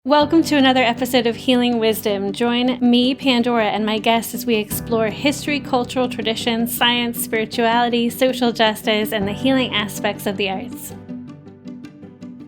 Welcome to another episode of Healing Wisdom. Join me, Pandora, and my guests as we explore history, cultural traditions, science, spirituality, social justice, and the healing aspects of the arts.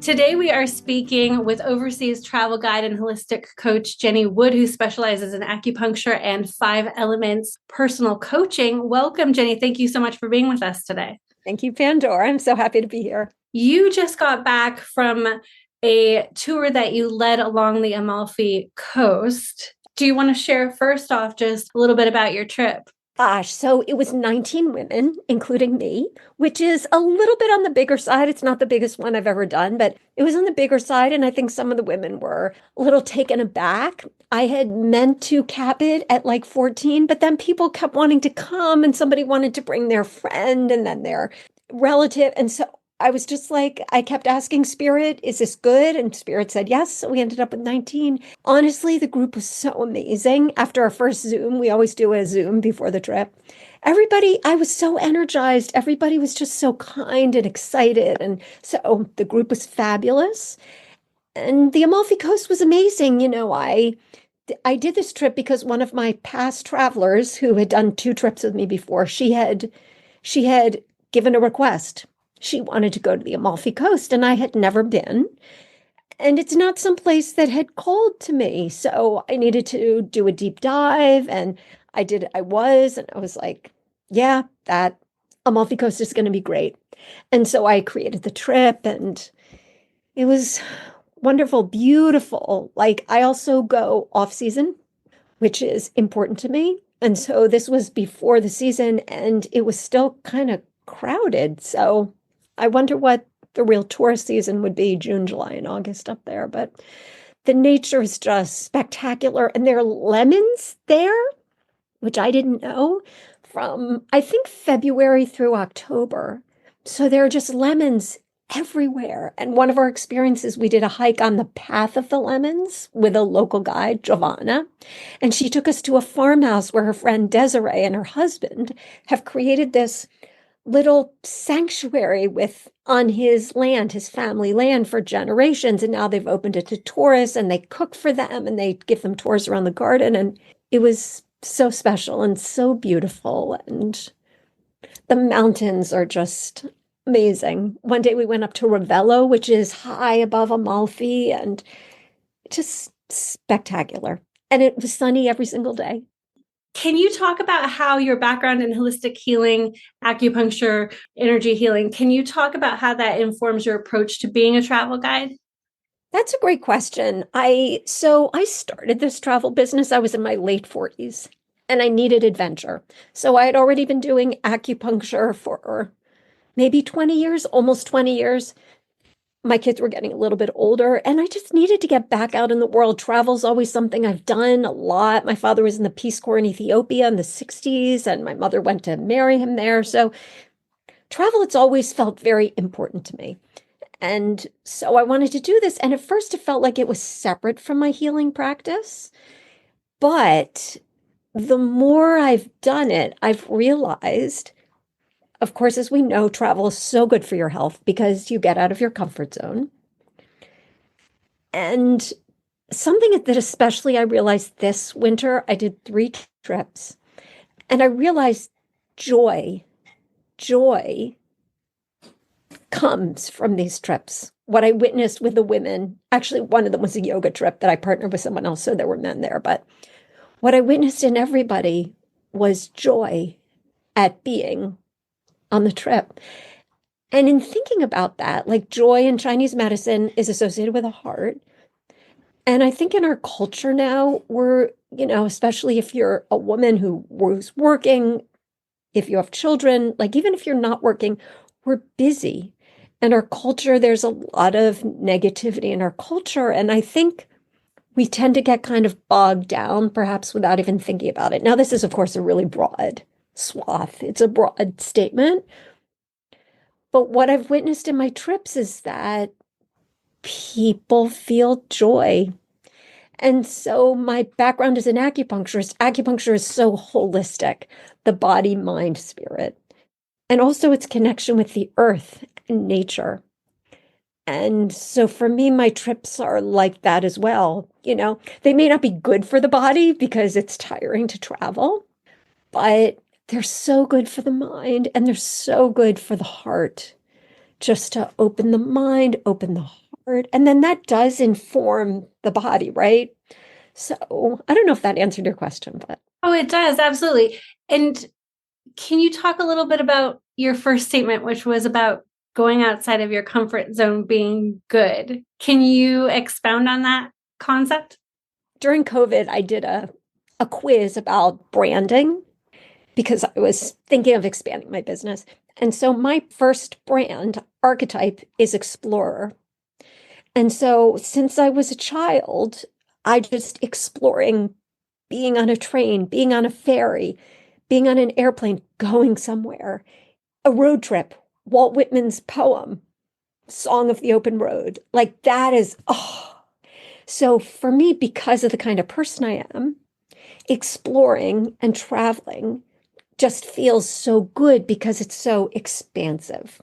Today, we are speaking with overseas travel guide and holistic coach Jenny Wood, who specializes in acupuncture and 5 elements personal coaching. Welcome, Jenny. Thank you so much for being with us today. Thank you, Pandora. I'm so happy to be here. You just got back from a tour that you led along the Amalfi Coast. Do you want to share first off just a little bit about your trip? Gosh, so it was 19 women, including me, which is a little bit on the bigger side. It's not the biggest one I've ever done, but it was on the bigger side. And I think some of the women were a little taken aback. I had meant to cap it at like 14, but then people kept wanting to come and somebody wanted to bring their friend and then their relative. And so I was just like, I kept asking Spirit, is this good? And Spirit said yes. So we ended up with 19. Honestly, the group was so amazing. After our first Zoom, we always do a Zoom before the trip. Everybody, I was so energized. Everybody was just so kind and excited. And so the group was fabulous. And the Amalfi Coast was amazing. I did this trip because one of my past travelers who had done 2 trips with me before, she had given a request. She wanted to go to the Amalfi Coast, and I had never been. And it's not some place that had called to me. So I needed to do a deep dive, and I did. And I was like, yeah, that Amalfi Coast is going to be great. And so I created the trip, and it was wonderful, beautiful. Like, I also go off season, which is important to me. And so this was before the season, and it was still kind of crowded. So I wonder what the real tourist season would be, June, July, and August up there. But the nature is just spectacular. And there are lemons there, which I didn't know, from, I think, February through October. So there are just lemons everywhere. And one of our experiences, we did a hike on the path of the lemons with a local guide, Giovanna. And she took us to a farmhouse where her friend Desiree and her husband have created this little sanctuary on his land, his family land, for generations. And now they've opened it to tourists, and they cook for them and they give them tours around the garden. And it was so special and so beautiful. And the mountains are just amazing. One day we went up to Ravello, which is high above Amalfi, and just spectacular. And it was sunny every single day. Can you talk about how your background in holistic healing, acupuncture, energy healing, can you talk about how that informs your approach to being a travel guide? That's a great question. I started this travel business. I was in my late 40s and I needed adventure. So I had already been doing acupuncture for maybe 20 years, almost 20 years. My kids were getting a little bit older, and I just needed to get back out in the world. Travel's always something I've done a lot. My father was in the Peace Corps in Ethiopia in the 60s, and my mother went to marry him there. So travel, it's always felt very important to me. And so I wanted to do this. And at first it felt like it was separate from my healing practice. But the more I've done it, I've realized, of course, as we know, travel is so good for your health because you get out of your comfort zone. And something that especially I realized this winter, I did 3 trips, and I realized joy comes from these trips. What I witnessed with the women, actually, one of them was a yoga trip that I partnered with someone else, so there were men there. But what I witnessed in everybody was joy at being on the trip. And in thinking about that, like, joy in Chinese medicine is associated with the heart. And I think in our culture now, we're, especially if you're a woman who's working, if you have children, like, even if you're not working, we're busy. And our culture, there's a lot of negativity in our culture. And I think we tend to get kind of bogged down, perhaps without even thinking about it. Now, this is, of course, a really broad swath. It's a broad statement. But what I've witnessed in my trips is that people feel joy. And so my background as an acupuncturist, acupuncture is so holistic, the body, mind, spirit, and also its connection with the earth and nature. And so for me, my trips are like that as well. They may not be good for the body because it's tiring to travel, but they're so good for the mind and they're so good for the heart, just to open the mind, open the heart. And then that does inform the body, right? So I don't know if that answered your question, but. Oh, it does. Absolutely. And can you talk a little bit about your first statement, which was about going outside of your comfort zone being good? Can you expound on that concept? During COVID, I did a quiz about branding because I was thinking of expanding my business. And so my first brand archetype is explorer. And so since I was a child, I just exploring being on a train, being on a ferry, being on an airplane, going somewhere, a road trip, Walt Whitman's poem, Song of the Open Road. Like that is, oh. So for me, because of the kind of person I am, exploring and traveling just feels so good because it's so expansive.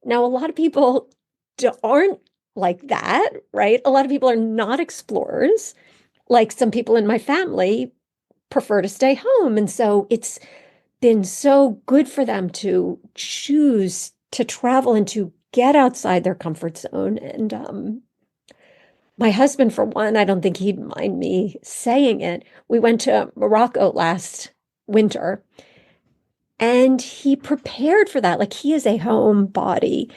Now, a lot of people aren't like that, right? A lot of people are not explorers. Like some people in my family prefer to stay home. And so it's been so good for them to choose to travel and to get outside their comfort zone. And my husband, for one, I don't think he'd mind me saying it. We went to Morocco last winter and he prepared for that. Like he is a homebody.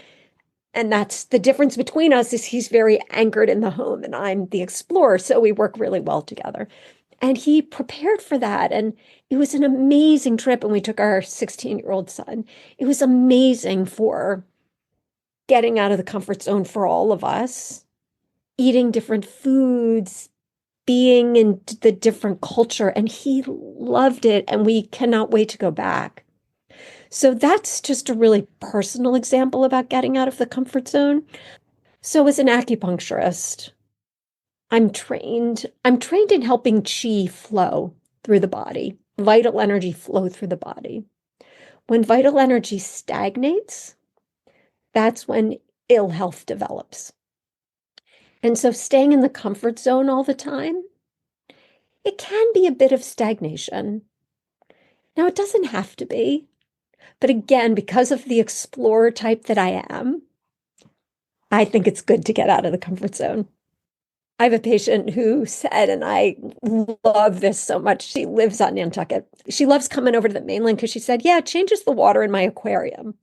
And that's the difference between us is he's very anchored in the home and I'm the explorer. So we work really well together. And he prepared for that. And it was an amazing trip. And we took our 16-year-old son. It was amazing for getting out of the comfort zone for all of us, eating different foods, being in the different culture. And he loved it. And we cannot wait to go back. So that's just a really personal example about getting out of the comfort zone. So as an acupuncturist, I'm trained in helping chi flow through the body, vital energy flow through the body. When vital energy stagnates, that's when ill health develops. And so staying in the comfort zone all the time, it can be a bit of stagnation. Now, it doesn't have to be. But again, because of the explorer type that I am, I think it's good to get out of the comfort zone. I have a patient who said, and I love this so much, she lives on Nantucket. She loves coming over to the mainland because she said, yeah, it changes the water in my aquarium.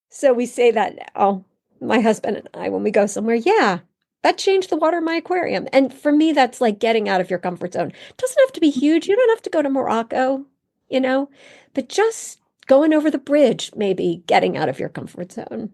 So we say that now, my husband and I, when we go somewhere, yeah, that changed the water in my aquarium. And for me, that's like getting out of your comfort zone. It doesn't have to be huge. You don't have to go to Morocco, but just going over the bridge, maybe getting out of your comfort zone.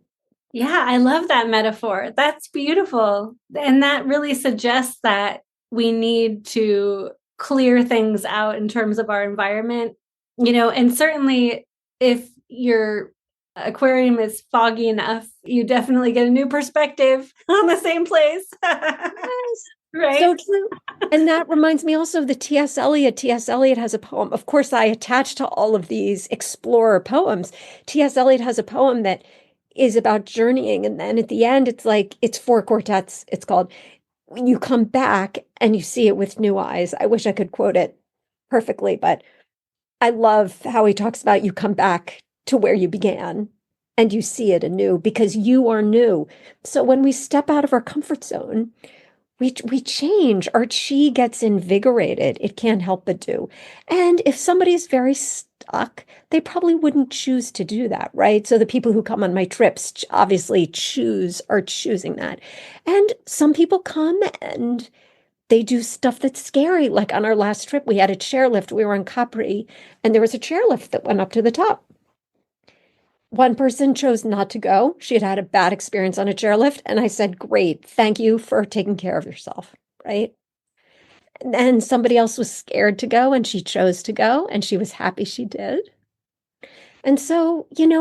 Yeah, I love that metaphor. That's beautiful. And that really suggests that we need to clear things out in terms of our environment, and certainly if your aquarium is foggy enough, you definitely get a new perspective on the same place. Yes. Right? So true. And that reminds me also of the T.S. Eliot. T.S. Eliot has a poem. Of course, I attach to all of these explorer poems. T.S. Eliot has a poem that is about journeying. And then at the end, it's like, it's four quartets. It's called, you come back and you see it with new eyes. I wish I could quote it perfectly, but I love how he talks about you come back to where you began and you see it anew because you are new. So when we step out of our comfort zone, we change. Our chi gets invigorated. It can't help but do. And if somebody's very stuck, they probably wouldn't choose to do that, right? So the people who come on my trips obviously are choosing that. And some people come and they do stuff that's scary. Like on our last trip, we had a chairlift. We were in Capri, and there was a chairlift that went up to the top. One person chose not to go. She had had a bad experience on a chairlift. And I said, great, thank you for taking care of yourself, right? And then somebody else was scared to go and she chose to go and she was happy she did. And so, and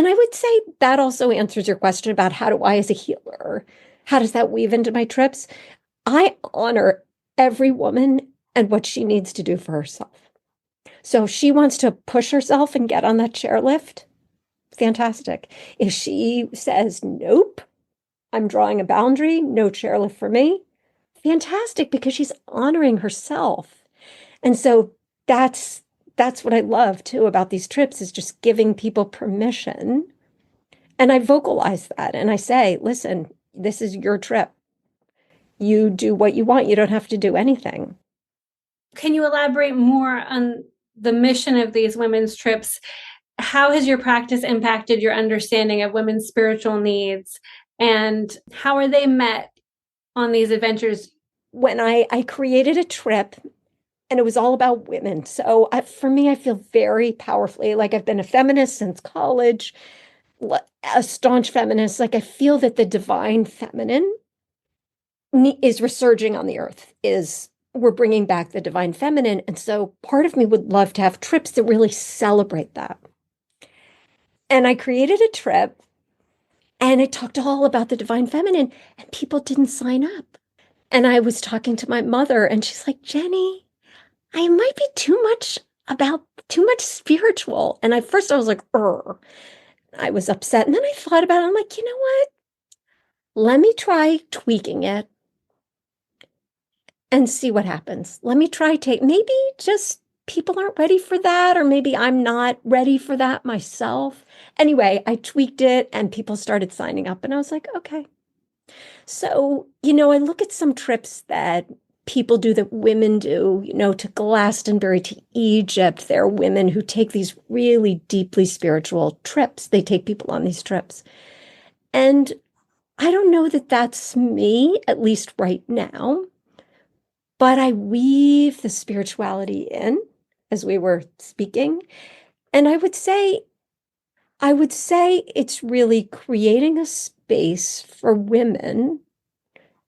I would say that also answers your question about how do I, as a healer, how does that weave into my trips? I honor every woman and what she needs to do for herself. So if she wants to push herself and get on that chairlift, fantastic. If she says, nope, I'm drawing a boundary, no chairlift for me. Fantastic, because she's honoring herself. And so that's that's what I love too about these trips is just giving people permission. And I vocalize that and I say, listen, this is your trip. You do what you want. You don't have to do anything. Can you elaborate more on the mission of these women's trips? How has your practice impacted your understanding of women's spiritual needs? And how are they met on these adventures? When I created a trip and it was all about women. So for me, I feel very powerfully like I've been a feminist since college, a staunch feminist. Like I feel that the divine feminine is resurging on the earth, is we're bringing back the divine feminine. And so part of me would love to have trips that really celebrate that. And I created a trip and it talked all about the divine feminine and people didn't sign up. And I was talking to my mother and she's like, Jenny, I might be too much spiritual. And at first I was like, I was upset. And then I thought about it. I'm like, you know what? Let me try tweaking it and see what happens. Let me try maybe just people aren't ready for that, or maybe I'm not ready for that myself. Anyway, I tweaked it and people started signing up and I was like, okay. So, I look at some trips that people do that women do, to Glastonbury, to Egypt. There are women who take these really deeply spiritual trips. They take people on these trips. And I don't know that that's me, at least right now, but I weave the spirituality in as we were speaking. And I would say it's really creating a space for women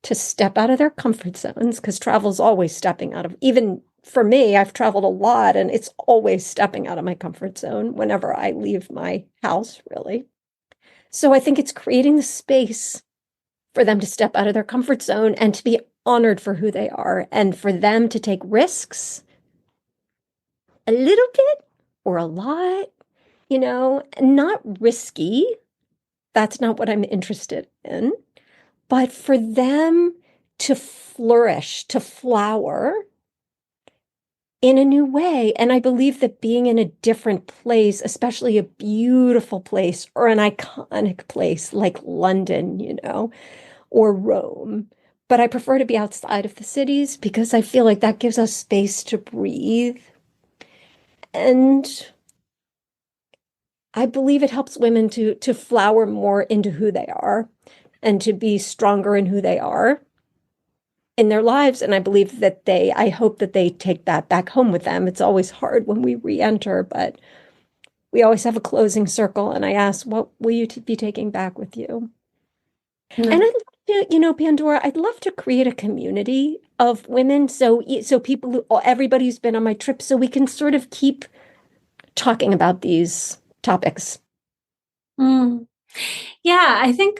to step out of their comfort zones, because travel is always stepping out of, even for me, I've traveled a lot and it's always stepping out of my comfort zone whenever I leave my house, really. So I think it's creating the space for them to step out of their comfort zone and to be honored for who they are and for them to take risks a little bit or a lot, not risky. That's not what I'm interested in. But for them to flourish, to flower in a new way. And I believe that being in a different place, especially a beautiful place or an iconic place like London, or Rome, but I prefer to be outside of the cities because I feel like that gives us space to breathe. And I believe it helps women to flower more into who they are and to be stronger in who they are in their lives. And I hope that they take that back home with them. It's always hard when we re-enter, but we always have a closing circle. And I ask, what will you be taking back with you? And I'd love to, Pandora, I'd love to create a community of women. So everybody who's been on my trip, so we can sort of keep talking about these topics. Yeah, I think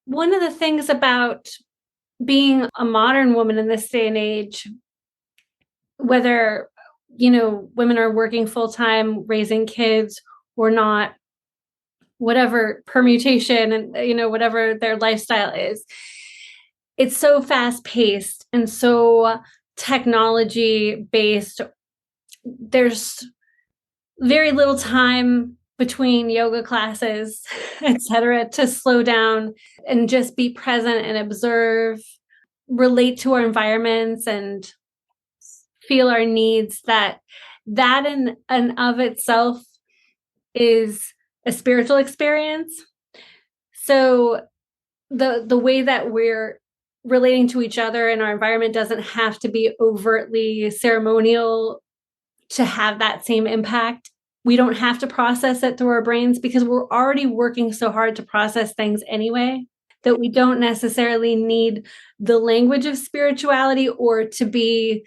one of the things about being a modern woman in this day and age, whether, women are working full time, raising kids or not, whatever permutation and, whatever their lifestyle is, it's so fast paced and so technology based. There's very little time between yoga classes, etc., to slow down and just be present and observe, relate to our environments and feel our needs. That in and of itself is a spiritual experience. So the way that we're relating to each other and our environment doesn't have to be overtly ceremonial to have that same impact. We don't have to process it through our brains because we're already working so hard to process things anyway, that we don't necessarily need the language of spirituality or to be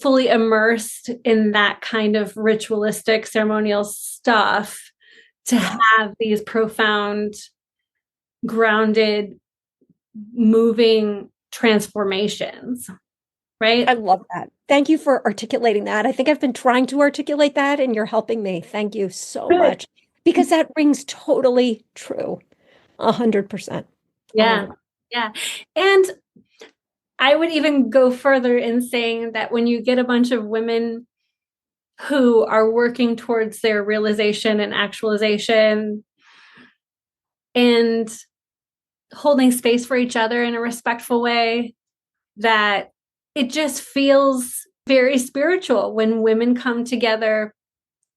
fully immersed in that kind of ritualistic ceremonial stuff to have these profound, grounded, moving transformations. Right? I love that. Thank you for articulating that. I think I've been trying to articulate that and you're helping me. Thank you so much, because that rings totally true. 100%. Yeah. Yeah. And I would even go further in saying that when you get a bunch of women who are working towards their realization and actualization and holding space for each other in a respectful way, that it just feels very spiritual when women come together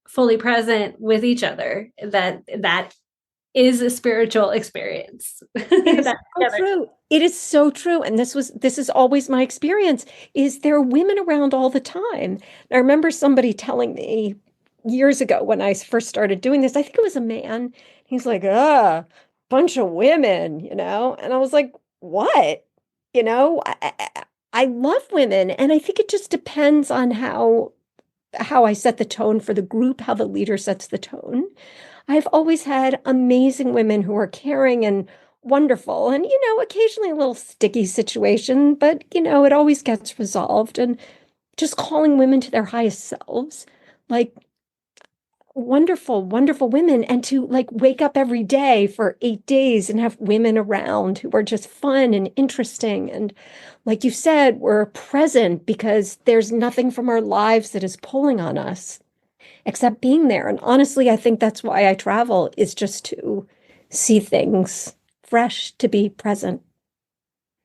fully present with each other, that is a spiritual experience. It is so true. It is so true. And this is always my experience, is there are women around all the time. I remember somebody telling me years ago when I first started doing this, I think it was a man. He's like, bunch of women, And I was like, what? I love women. And I think it just depends on how I set the tone for the group, how the leader sets the tone. I've always had amazing women who are caring and wonderful, and occasionally a little sticky situation, but it always gets resolved. And just calling women to their highest selves, like wonderful, wonderful women, and to like wake up every day for 8 days and have women around who are just fun and interesting. And like you said, we're present because there's nothing from our lives that is pulling on us except being there. And honestly, I think that's why I travel, is just to see things fresh, to be present.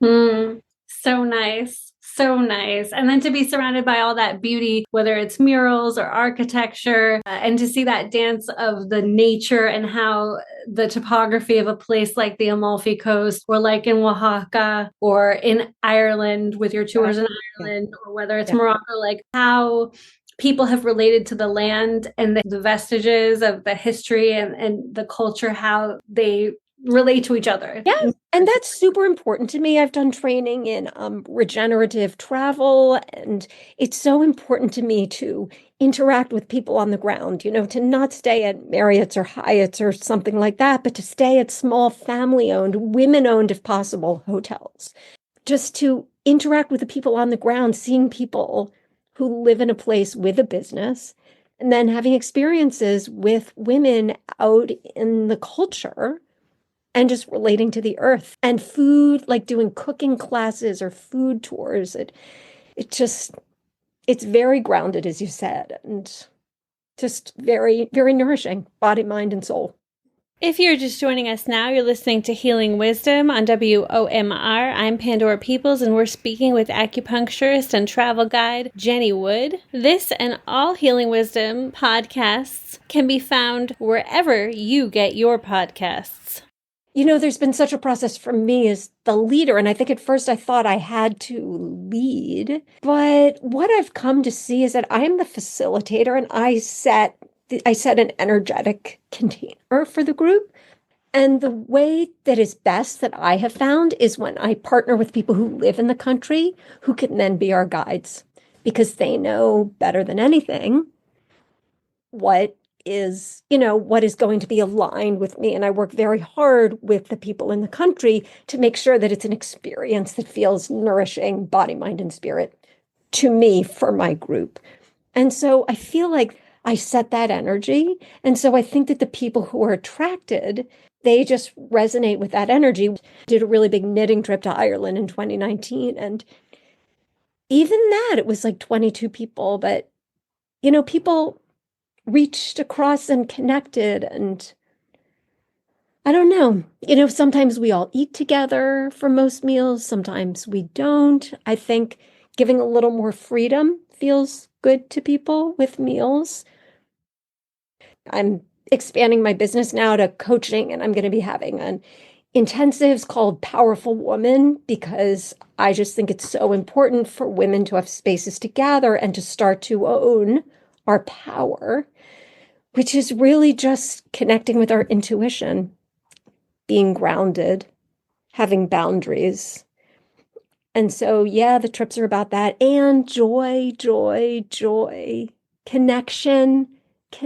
So nice. So nice. And then to be surrounded by all that beauty, whether it's murals or architecture, and to see that dance of the nature and how the topography of a place like the Amalfi Coast, or like in Oaxaca, or in Ireland with your tours in Ireland, or whether it's Morocco, like how people have related to the land and the vestiges of the history and the culture, how they relate to each other. Yeah, and that's super important to me. I've done training in regenerative travel, and it's so important to me to interact with people on the ground, to not stay at Marriott's or Hyatt's or something like that, but to stay at small family-owned, women-owned, if possible, hotels. Just to interact with the people on the ground, seeing people who live in a place with a business, and then having experiences with women out in the culture and just relating to the earth and food, like doing cooking classes or food tours. It's very grounded, as you said, and just very, very nourishing, body, mind, and soul. If you're just joining us now, you're listening to Healing Wisdom on WOMR. I'm Pandora Peoples, and we're speaking with acupuncturist and travel guide Jenny Wood. This and all Healing Wisdom podcasts can be found wherever you get your podcasts. There's been such a process for me as the leader. And I think at first I thought I had to lead. But what I've come to see is that I'm the facilitator, and I set an energetic container for the group. And the way that is best that I have found is when I partner with people who live in the country who can then be our guides, because they know better than anything what is going to be aligned with me. And I work very hard with the people in the country to make sure that it's an experience that feels nourishing, body, mind, and spirit to me for my group. And so I feel like I set that energy. And so I think that the people who are attracted, they just resonate with that energy. Did a really big knitting trip to Ireland in 2019. And even that, it was like 22 people, but people reached across and connected. And I don't know, sometimes we all eat together for most meals, sometimes we don't. I think giving a little more freedom feels good to people with meals. I'm expanding my business now to coaching, and I'm going to be having an intensives called Powerful Woman, because I just think it's so important for women to have spaces to gather and to start to own our power, which is really just connecting with our intuition, being grounded, having boundaries. And so, yeah, the trips are about that. And joy, joy, joy, connection with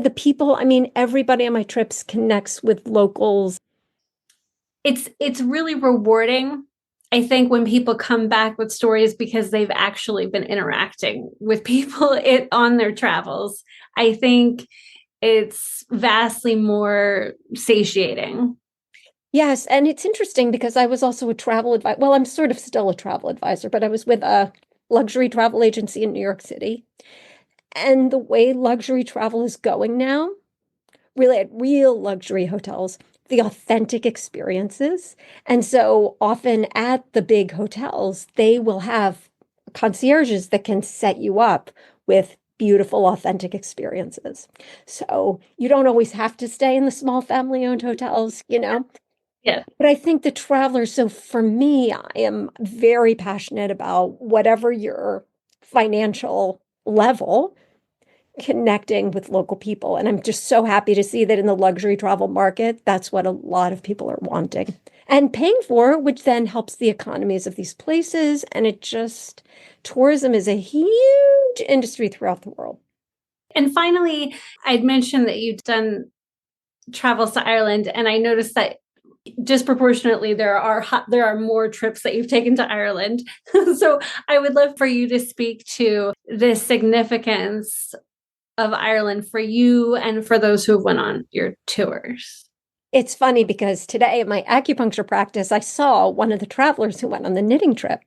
the people. I mean, everybody on my trips connects with locals. It's really rewarding, I think, when people come back with stories because they've actually been interacting with people on their travels. I think it's vastly more satiating. Yes, and it's interesting because I was also a travel advisor. Well, I'm sort of still a travel advisor, but I was with a luxury travel agency in New York City. And the way luxury travel is going now, really at real luxury hotels, the authentic experiences. And so often at the big hotels, they will have concierges that can set you up with beautiful, authentic experiences. So you don't always have to stay in the small family-owned hotels, you know? Yeah. But I think the traveler, so for me, I am very passionate about whatever your financial level, connecting with local people. And I'm just so happy to see that in the luxury travel market, that's what a lot of people are wanting and paying for, which then helps the economies of these places. And it just, tourism is a huge industry throughout the world. And finally, I'd mentioned that you'd done travels to Ireland, and I noticed that disproportionately there are more trips that you've taken to Ireland. So I would love for you to speak to the significance of Ireland for you and for those who have went on your tours. It's funny because today at my acupuncture practice, I saw one of the travelers who went on the knitting trip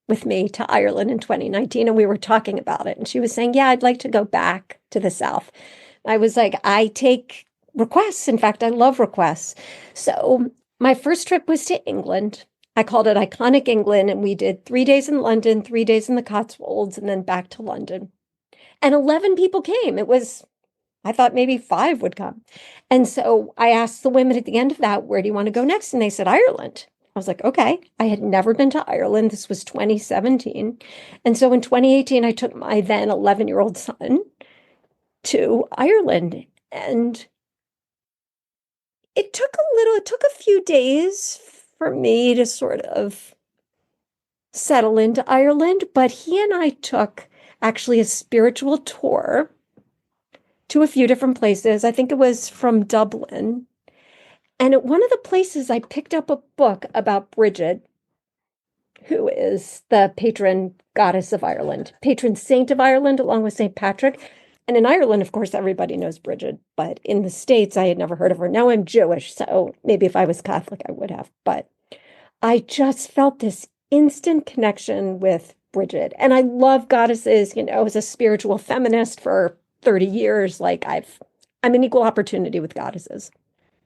with me to Ireland in 2019, and we were talking about it. And she was saying, yeah, I'd like to go back to the South. I was like, I take requests. In fact, I love requests. So my first trip was to England. I called it Iconic England, and we did 3 days in London, 3 days in the Cotswolds, and then back to London. And 11 people came. I thought maybe five would come. And so I asked the women at the end of that, where do you want to go next? And they said, Ireland. I was like, okay. I had never been to Ireland. This was 2017. And so in 2018, I took my then 11-year-old son to Ireland. And it took a few days for me to sort of settle into Ireland, but he and I took actually a spiritual tour to a few different places. I think it was from Dublin. And at one of the places, I picked up a book about Bridget, who is the patron goddess of Ireland, patron saint of Ireland, along with St. Patrick. And in Ireland, of course, everybody knows Bridget, but in the States, I had never heard of her. Now I'm Jewish, so maybe if I was Catholic, I would have. But I just felt this instant connection with Bridget. And I love goddesses, as a spiritual feminist for 30 years, I'm an equal opportunity with goddesses.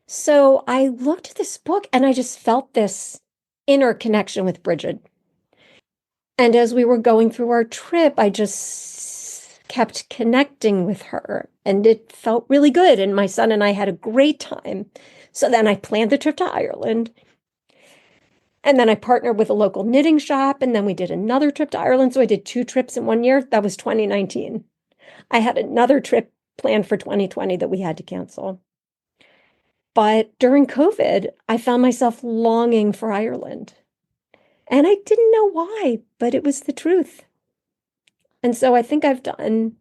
So I looked at this book and I just felt this inner connection with Bridget. And as we were going through our trip, I just kept connecting with her and it felt really good. And my son and I had a great time. So then I planned the trip to Ireland. And then I partnered with a local knitting shop. And then we did another trip to Ireland. So I did 2 trips in one year. That was 2019. I had another trip planned for 2020 that we had to cancel. But during COVID, I found myself longing for Ireland. And I didn't know why, but it was the truth. And so I think I've done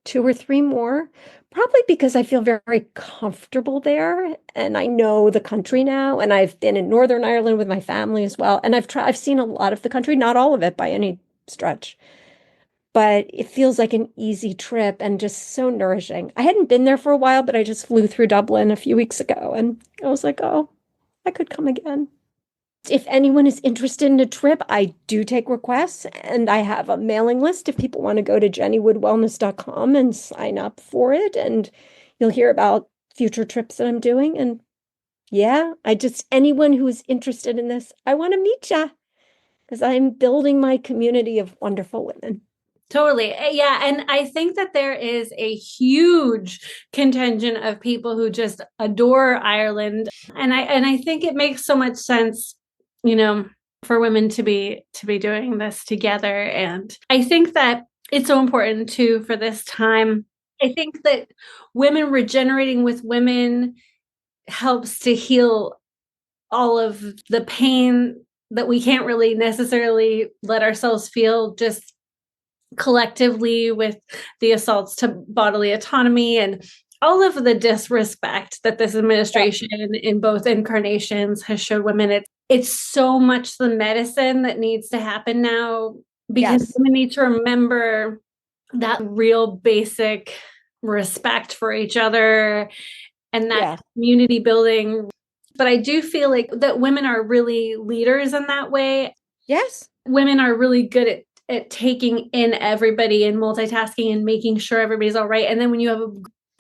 2 or 3 more, probably because I feel very, very comfortable there and I know the country now. And I've been in Northern Ireland with my family as well. And I've seen a lot of the country, not all of it by any stretch, but it feels like an easy trip and just so nourishing. I hadn't been there for a while, but I just flew through Dublin a few weeks ago and I was like, oh, I could come again. If anyone is interested in a trip, I do take requests and I have a mailing list if people want to go to jennywoodwellness.com and sign up for it. And you'll hear about future trips that I'm doing. And yeah, anyone who is interested in this, I want to meet you because I'm building my community of wonderful women. Totally. Yeah. And I think that there is a huge contingent of people who just adore Ireland. And I think it makes so much sense, for women to be doing this together. And I think that it's so important too for this time. I think that women regenerating with women helps to heal all of the pain that we can't really necessarily let ourselves feel just collectively with the assaults to bodily autonomy and all of the disrespect that this administration in both incarnations has showed women. It's so much the medicine that needs to happen now because Yes. women need to remember that real basic respect for each other and that Yeah. community building. But I do feel like that women are really leaders in that way. Yes. Women are really good at taking in everybody and multitasking and making sure everybody's all right. And then when you have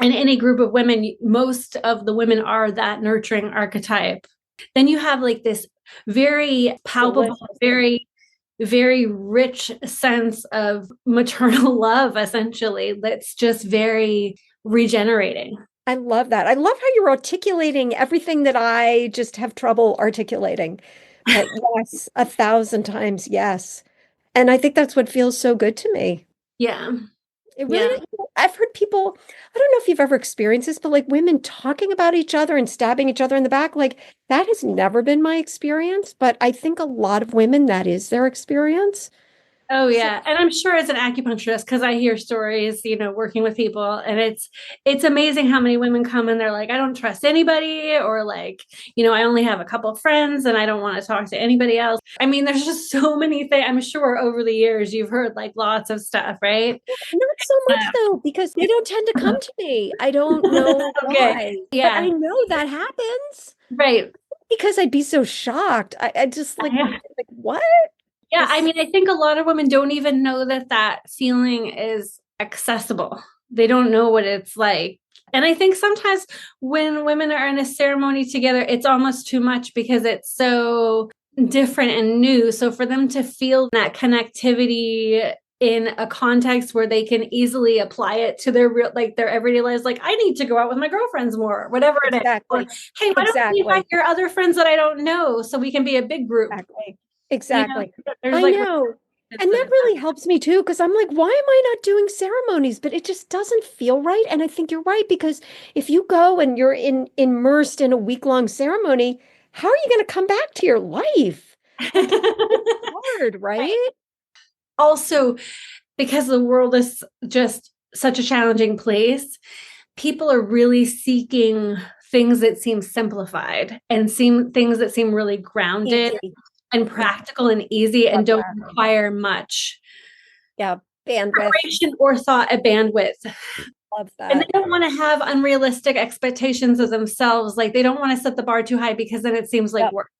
in any group of women, most of the women are that nurturing archetype. Then you have like this very palpable, Delicious. very, very rich sense of maternal love, essentially, that's just very regenerating. I love that. I love how you're articulating everything that I just have trouble articulating. But yes, 1,000 times yes. And I think that's what feels so good to me. Yeah. It Yeah. really, I've heard people, I don't know if you've ever experienced this, but like women talking about each other and stabbing each other in the back, like that has never been my experience. But I think a lot of women, that is their experience. Oh So, yeah. And I'm sure as an acupuncturist, because I hear stories, working with people, and it's amazing how many women come and they're like, I don't trust anybody, or like, I only have a couple of friends and I don't want to talk to anybody else. I mean, there's just so many things. I'm sure over the years you've heard like lots of stuff, right? not so much though, because they don't tend to come to me. I don't know Okay. why, but Yeah. I know that happens Right. because I'd be so shocked. I just like what? Yeah, I This, mean, I think a lot of women don't even know that that feeling is accessible. They don't know what it's like. And I think sometimes when women are in a ceremony together, it's almost too much because it's so different and new. So for them to feel that connectivity in a context where they can easily apply it to their real, like their everyday lives, like I need to go out with my girlfriends more, whatever it is. Or, exactly. hey, why don't we invite Exactly. your other friends that I don't know so we can be a big group? Exactly. You know, Exactly. there's I like know. it's And that that really helps me too, because I'm like, why am I not doing ceremonies? But it just doesn't feel right. And I think you're right, because if you go and you're immersed in a week-long ceremony, how are you going to come back to your life? Like it's hard, right? also because the world is just such a challenging place, people are really seeking things that seem simplified and seem things that seem really grounded Easy. and Yeah, practical and easy and love don't that. require much Yeah, bandwidth. preparation or thought at bandwidth. Love And they that. don't want to have unrealistic expectations of themselves. Like they don't want to set the bar too high because then it seems like Yep. work,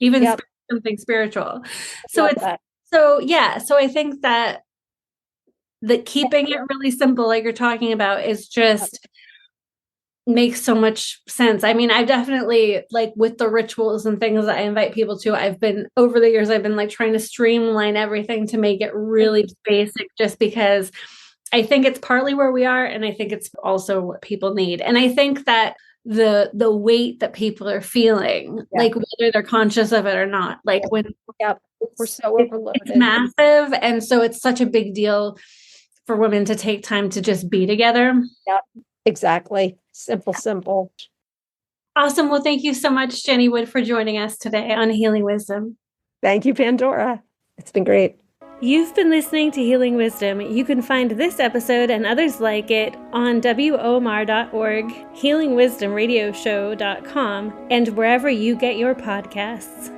even Yep. something spiritual. So Love it's that. so yeah. So I think that keeping it really simple, like you're talking about, is Yep. just makes so much sense. I mean, I've definitely like with the rituals and things that I invite people to, I've been over the years, I've been like trying to streamline everything to make it really basic just because I think it's partly where we are and I think it's also what people need. And I think that the weight that people are feeling, Yep. like whether they're conscious of it or not, like when Yep. We're so it's overloaded. massive. And so it's such a big deal for women to take time to just be together. Yep. Exactly. Simple, simple. Awesome. Well, thank you so much, Jenny Wood, for joining us today on Healing Wisdom. Thank you, Pandora. It's been great. You've been listening to Healing Wisdom. You can find this episode and others like it on womar.org, healingwisdomradioshow.com, and wherever you get your podcasts.